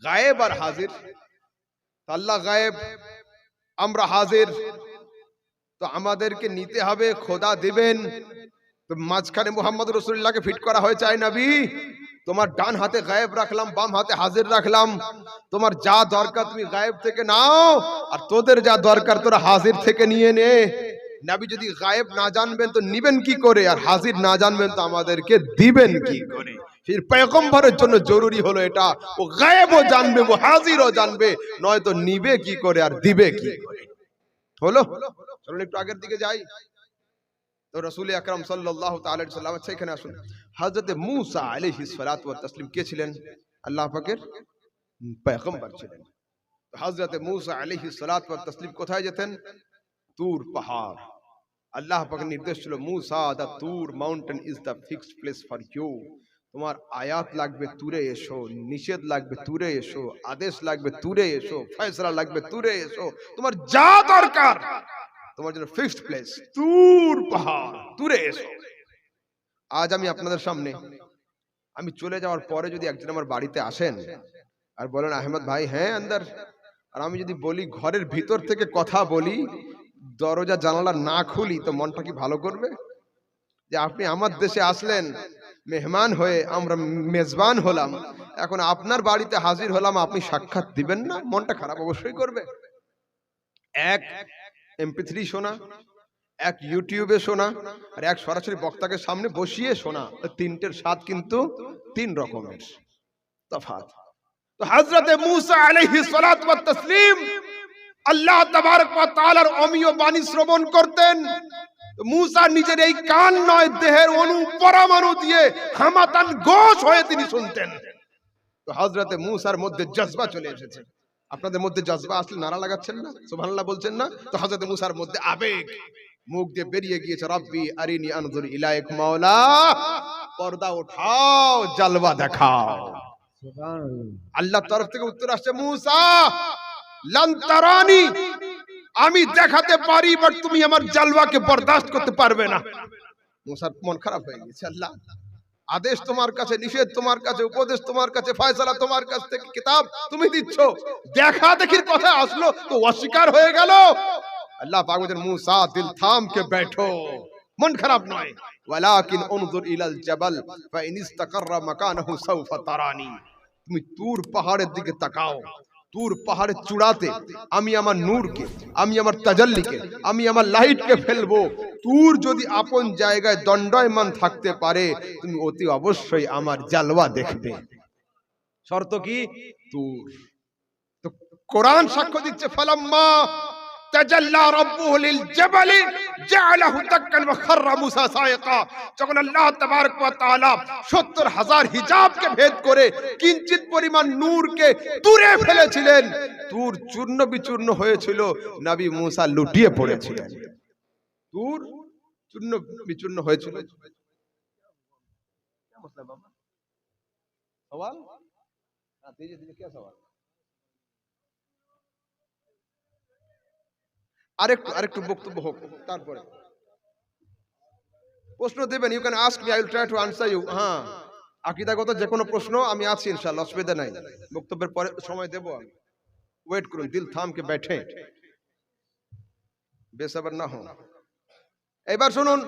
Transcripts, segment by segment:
গায়েব আর হাজির। আল্লাহ গায়েব, আমরা হাজির। তো আমাদেরকে নিতে হবে, খোদা দিবেন। তো মাঝখানে মুহাম্মদ রাসূলুল্লাহকে ফিট করা হয়েছে, আয় নবী তোমার ডান হাতে গায়েব রাখলাম, বাম হাতে হাজির রাখলাম। তোমার যা দরকার তুমি গায়েব থেকে নাও, আর তোদের যা দরকার তোরা হাজির থেকে নিয়ে নে। নবী যদি গায়েব না জানবেন তো নিবেন কি করে, আর হাজির না জানবেন তো আমাদেরকে দিবেন কি করে? ফির পয়গম্বরের জন্য জরুরি হলো এটা, ও গায়েবও জানবে, ও হাজিরও জানবে, নয়তো নিবে কি করে আর দিবে কি করে। হলো, চলুন একটু আগের দিকে যাই। তো রাসূল আকরাম সাল্লাল্লাহু তাআলা আলাইহি সাল্লাম সেখানে আসুন। হযরত মূসা আলাইহিস সালাতু ওয়াত তাসলিম কে ছিলেন? আল্লাহ পাকের পয়গম্বর ছিলেন। তো হযরত মূসা আলাইহিস সালাতু ওয়াত তাসলিম কোথায় যেতেন? তুর পাহাড়। আল্লাহ পাকের নির্দেশ ছিল, Musa the Tur mountain is the fixed place for you. তোমার আয়াত লাগবে তুরে এসো, নিষেধ লাগবে তুরে এসো, আদেশ লাগবে তুরে এসো, ফয়সালা লাগবে তুরে এসো, তোমার যা দরকার তোমার জন্য ফিক্সড প্লেস তুর পাহাড়, তুরে এসো। আজ আমি আপনাদের সামনে, আমি চলে যাওয়ার পরে যদি একজন আমার বাড়িতে আসেন আর বলেন আহমদ ভাই হ্যাঁ আন্দার, আর আমি যদি বলি ঘরের ভিতর থেকে কথা বলি, দরজা জানালা না খুলি, তো মনটা কি ভালো করবে? যে আপনি আমার দেশে আসলেন মেহমান হয়ে, আমরা মেজবান হলাম, এখন আপনার বাড়িতে হাজির হলাম, আপনি সাক্ষাৎ দিবেন না? মনটা খারাপ অবশ্যই করবে। এক MP3 শোনা, এক ইউটিউবে শোনা, আর এক সরাসরি বক্তাকে সামনে বসিয়ে শোনা, তিনটের স্বাদ কিন্তু তিন রকমের তফাৎ। তো হযরতে মূসা আলাইহিস সালাতু ওয়াত তাসলিম আল্লাহ তাবারক ওয়া তাআলার অমীয় বাণী শ্রবণ করতেন। মূসা নিজের এই কান নয়, দেহের অণু পরমাণু দিয়ে হামাতান গোশ হয়ে তিনি শুনতেন। তো হযরতে মূসার মধ্যে জজবা চলে এসেছে। আপনাদের মধ্যে জজবা আসলে নারা লাগাচ্ছেন না, সুবহানাল্লাহ বলছেন না? তো হযরতে মূসার মধ্যে আবেগ মুখ দিয়ে বেরিয়ে গিয়েছে, রব্বি আরিনি আনজুর ইলাইক, মাওলা পর্দা উঠাও, জালওয়া দেখাও। সুবহানাল্লাহ। আল্লাহর তরফ থেকে উত্তর আসছে, মূসা লান তারানি, আমি দেখাতে পারি, বাট তুমি আমার জালওয়াকে বরদাস্ত করতে পারবে না। মূসার মন খারাপ হয়ে গেছে। আল্লাহ আদেশ তোমার কাছে, নিষেধ তোমার কাছে, উপদেশ তোমার কাছে, ফয়সালা তোমার কাছ থেকে, কিতাব তুমি দিচ্ছ, দেখা দেখির কথা আসলো তো অস্বীকার হয়ে গেল। আল্লাহ পাক বলেন, মূসা দিল থাম কে बैठो, মন খারাপ নয়, ওয়ালাকিন উনজুর ইলাল জাবাল ফাইন ইসতাকাররা মাকানাহু সাউফা তারানি, তুমি তুর পাহাড়ের দিকে তাকাও। তুর পাহাড়ের চূড়াতে আমি আমার নূরকে, আমি আমার তাজাল্লিকে, আমি আমার লাইটকে ফেলবো। তুর যদি আপন জায়গায় দণ্ডায়মান থাকতে পারে, তুমি অতি অবশ্যই আমার জালওয়া দেখবে। শর্ত কি? তুর। তো কোরআন সাক্ষ্য দিচ্ছে, ফালাম্মা তাজাল্লা রাব্বুহু লিল জাবালি জাআলাহু দাক্কান ওয়া খাররা মূসা সাইকা, যখন আল্লাহ তাবারক ওয়া তাআলা ৭০,০০০ হিজাবকে ভেদ করে কিঞ্চিত পরিমাণ নূরকে তুরে ফেলেছিলেন, তুর চূর্ণ বিচূর্ণ হয়েছিল, নবী মূসা লুটিয়ে পড়েছিলেন। তুর চূর্ণ বিচূর্ণ হয়েছিল। क्या मतलब बाबा? सवाल? हाँ दीजिए दीजिए, क्या सवाल? আরেকটু বক্তব্য হোক, তারপরে প্রশ্ন দেবেন। You can ask me, I will try to answer you. হ্যাঁ, আকীদাগত যে কোনো প্রশ্ন আমি আছি ইনশাআল্লাহ, অসুবিধা নাই। বক্তব্যের পরে সময় দেব আমি। ওয়েট করুন, দিল থাম কে बैठे, বেসবর না হন। এবার শুনুন,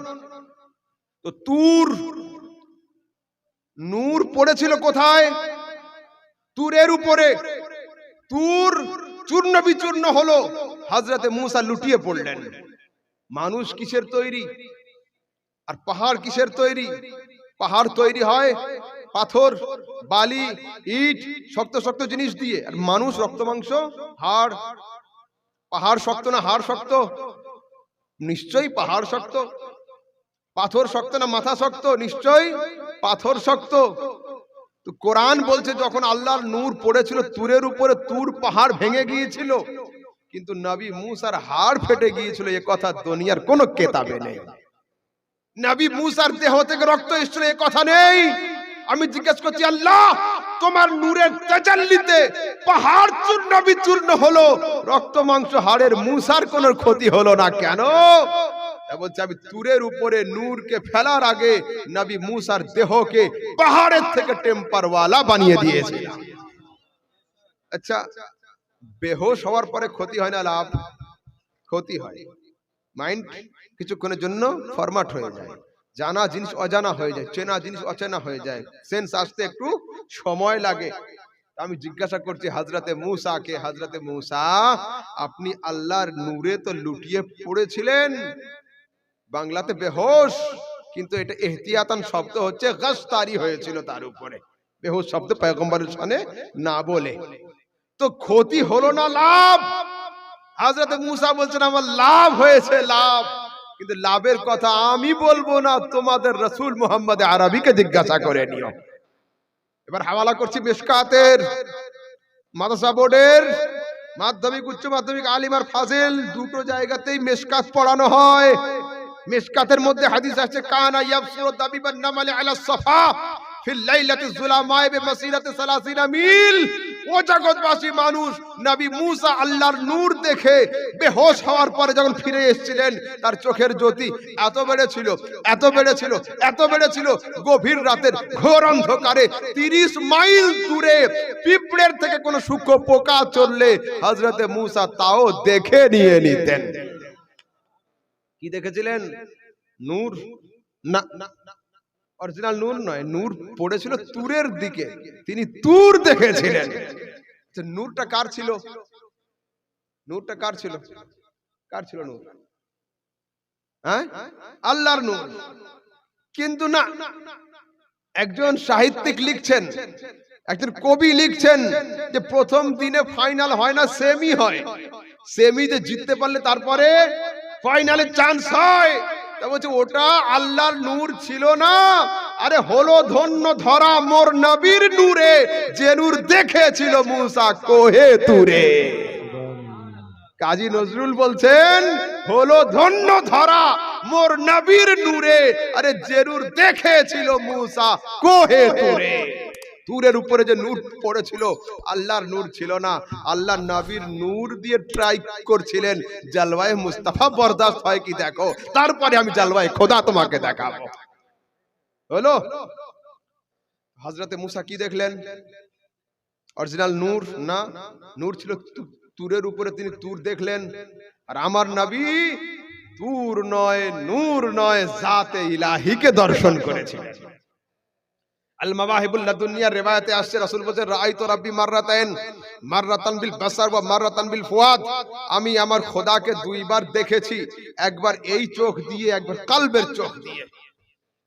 তো তুর নূর পড়েছিল কোথায়? তুরের উপরে। তুর চূর্ণ বিচূর্ণ হলো, হযরতে মূসা লুটিয়ে পড়লেন। মানুষ কিসের তৈরি আর পাহাড় কিসের তৈরি? পাহাড় তৈরি হয় পাথর, বালি, ইট, শক্ত শক্ত জিনিস দিয়ে, আর মানুষ রক্ত মাংস, হাড়। পাহাড় শক্ত না হাড় শক্ত? নিশ্চয়ই পাহাড় শক্ত। পাথর শক্ত না মাথা শক্ত? নিশ্চয়ই পাথর শক্ত। তো কোরআন বলছে, যখন আল্লাহর নূর পড়েছিল তুরের উপরে, তুর পাহাড় ভেঙে গিয়েছিল, কিন্তু নবী মূসার হাড় ফেটে গিয়েছিল, এ কথা দুনিয়ার কোন কিতাবে নেই। নবী মূসার দেহ থেকে রক্ত এসেছিল, এ কথা নেই। আমি জিজ্ঞেস করছি, আল্লাহ তোমার নূরের তাজাল্লিতে পাহাড় চূর্ণ বিচূর্ণ হলো, রক্ত মাংস হাড়ের মূসার কোনো ক্ষতি হলো না কেন? বলছে, আমি তুরের উপরে নূরকে ফেলার আগে নবী মূসার দেহকে পাহাড়ের থেকে টেম্পারওয়ালা বানিয়ে দিয়েছি। আচ্ছা, বেহোশ হওয়ার পরে ক্ষতি হয় না লাভ? ক্ষতি হয়। মাইন্ড কিছুক্ষণের জন্য ফরম্যাট হয়ে যায়, জানা জিনিস অজানা হয়ে যায়, চেনা জিনিস অচেনা হয়ে যায়, সেন্স আসতে একটু সময় লাগে। আমি জিজ্ঞাসা করছি হযরতে মূসাকে, হযরতে মূসা আপনি আল্লাহর নূরে তো লুটিয়ে পড়েছিলেন, বাংলাতে বেহোশ, কিন্তু এটা ইহতিয়াতান শব্দ হচ্ছে, গশতারি হয়েছিল তার উপরে, বেহোশ শব্দ পয়গম্বরের শানে না বলে। তো ক্ষতি হলো না লাভ? হযরতে মূসা বলছেন আমার লাভ হয়েছে, লাভ। কিন্তু লাভের কথা আমি বলবো না, তোমাদের রাসূল মুহাম্মদ আরবিকে জিজ্ঞাসা করে নিও। এবার হাওয়ালা করছি মিশকাতের, মাদ্রাসা বোর্ডের মাধ্যমিক উচ্চ মাধ্যমিক আলিম আর ফাজিল দুটো জায়গাতেই মিশকাত পড়ানো হয়। মিশকাতের মধ্যে হাদিস আছে, কানা ইয়াবসুরু দাবিবান নামালি আলা সাফা ফিল লাইলাতি যুলামায়ে বিমাসিরাতি 30 মিল। ও জগৎবাসী মানুষ, নবী মূসা আল্লাহর নূর দেখে বেহোশ হওয়ার পরে যখন ফিরে এসেছিলেন, তার চোখের জ্যোতি এত বেড়েছিল, এত বেড়েছিল, এত বেড়েছিল, গভীর রাতের ঘোর অন্ধকারে 30 মাইল দূরে পিঁপড়ের থেকে কোনো সূক্ষ্ম পোকা চললে হযরতে মূসা তাও দেখে নিয়ে নিতেন। কি দেখেছিলেন? নূর না, অরিজিনাল নূর নয়, নূর পড়েছিল তুরের দিকে, তিনি তুর দেখেছিলেন। নূরটা কার ছিল? নূরটা কার ছিল? কার ছিল নূর? হ্যাঁ, আল্লাহর নূর। কিন্তু না, একজন সাহিত্যিক লিখছেন, একজন কবি লিখছেন যে প্রথম দিনে ফাইনাল হয় না, সেমি হয়। সেমিতে জিততে পারলে তারপরে ফাইনালে চান্স হয়। তা বলছে ওটা আল্লাহর নূর ছিল না, আরে হলো ধন্য ধরা মোর নবীর নূরে, যে নূর দেখেছিল মূসা কোহে তুরে। কাজী নজরুল বলছেন হলো ধন্য ধরা মোর নবীর নূরে, আরে যে নূর দেখেছিল মূসা কোহে তুরে। তুরের উপরে যে নূর পড়েছিল আল্লাহর নূর ছিল না, আল্লাহর নবীর নূর দিয়ে ট্রাই করছিলেন জালওয়ায়ে মুস্তাফা বরদাস্ত হয় কি দেখো, তারপরে আমি জালওয়ায়ে খোদা তোমাকে দেখাবো। হলো? হযরতে মূসা কি দেখলেন? অরিজিনাল নূর না, নূর ছিল তুরের উপরে, তিনি তুর দেখলেন। আর আমার নবী তুর নয়, নূর নয়, জাতে ইলাহিকে দর্শন করেছিলেন। আল মাওয়াহিবুল লাদুনিয়া রিওয়ায়াতে আসছে, রাসূল বলেন রাআইতু রাব্বি মাররাতাইন, মাররাতান বিল বাসার ওয়া মাররাতান বিল ফুয়াদ। আমি আমার খোদাকে দুইবার দেখেছি, একবার এই চোখ দিয়ে, একবার কলবের চোখ দিয়ে।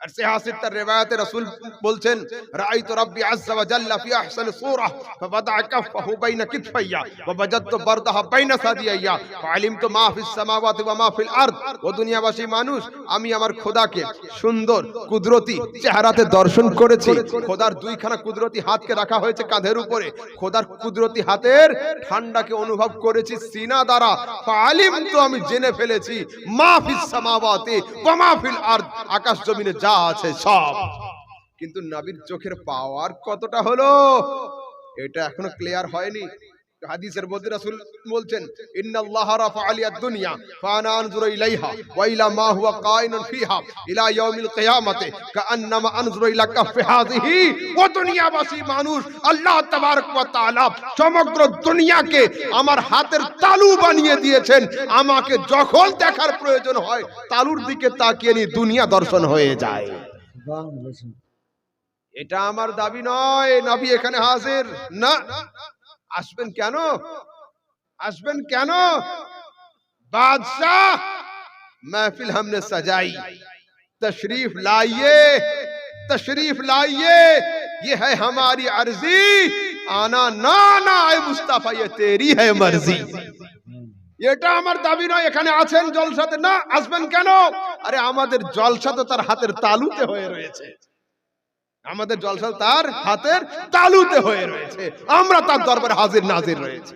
আর সিহাসিত তার রিওয়ায়াতে রাসূল বলছেন রাআইতু রাব্বি আযজা ওয়া জাল্লা ফি আহসানি সূরা ফাওয়াদা কাফফাহু বাইনা কিতফাইয়া ওয়া ওয়াজাদতু বারদাহা বাইনা সাদিয়াইয়া ফাআলিমতু মা ফিস সামাওয়াতি ওয়া মা ফিল আরদ। ও দুনিয়াবাসী মানুষ, আমি আমার খোদাকে সুন্দর কুদরতি চেহারাতে দর্শন করেছি। খোদার দুইখানা কুদরতি হাতকে রাখা হয়েছে কাঁধের উপরে, খোদার কুদরতি হাতের ঠান্ডাকে অনুভব করেছি সিনা দ্বারা। ফাআলিমতু, আমি জেনে ফেলেছি, মা ফিস সামাওয়াতি ওয়া মা ফিল আরদ, আকাশ জমিনে যা আছে সব। কিন্তু নবীর চোখের পাওয়ার কতটা হলো এটা এখনো ক্লিয়ার হয়নি। হাদিসের মধ্যে রাসূল বলছেন ইন্নাল্লাহা রাফা'a আলিয়াদ দুনিয়া ফাআনা আনজুরু ইলাইহা ওয়া ইলা মা হুয়া কায়িনুন ফিহা ইলা ইয়াউমিল কিয়ামাতি কাআন্নামা আনজুরু ইলা কাফি হাযিহি। ও দুনিয়াবাসী মানুষ, আল্লাহ তাবারক ওয়া তাআলা সমগ্র দুনিয়াকে আমার হাতের তালু বানিয়ে দিয়েছেন। আমাকে যখন দেখার প্রয়োজন হয় তালুর দিকে তাকিয়ে নি দুনিয়া দর্শন হয়ে যায়। এটা আমার দাবি নয়, নবী এখানে হাজির না। আসবেন কেন? আসবেন কেন? बादशाह महफिल हमने सजाई, तशरीफ लाइए, तशरीफ लाइए, ये है हमारी अर्जी, आना ना ना आए मुस्ताफा, ये तेरी है मर्जी। এটা আমার দাবি নয়। এখানে আছেন জলসাতে, না আসবেন কেন? আরে আমাদের জলসা তো তার হাতের তালুতে হয়ে রয়েছে, আমাদের জলসা তার হাতের তালুতে হয়ে রয়েছে, আমরা তার দরবারে হাজির নাজির রয়েছে।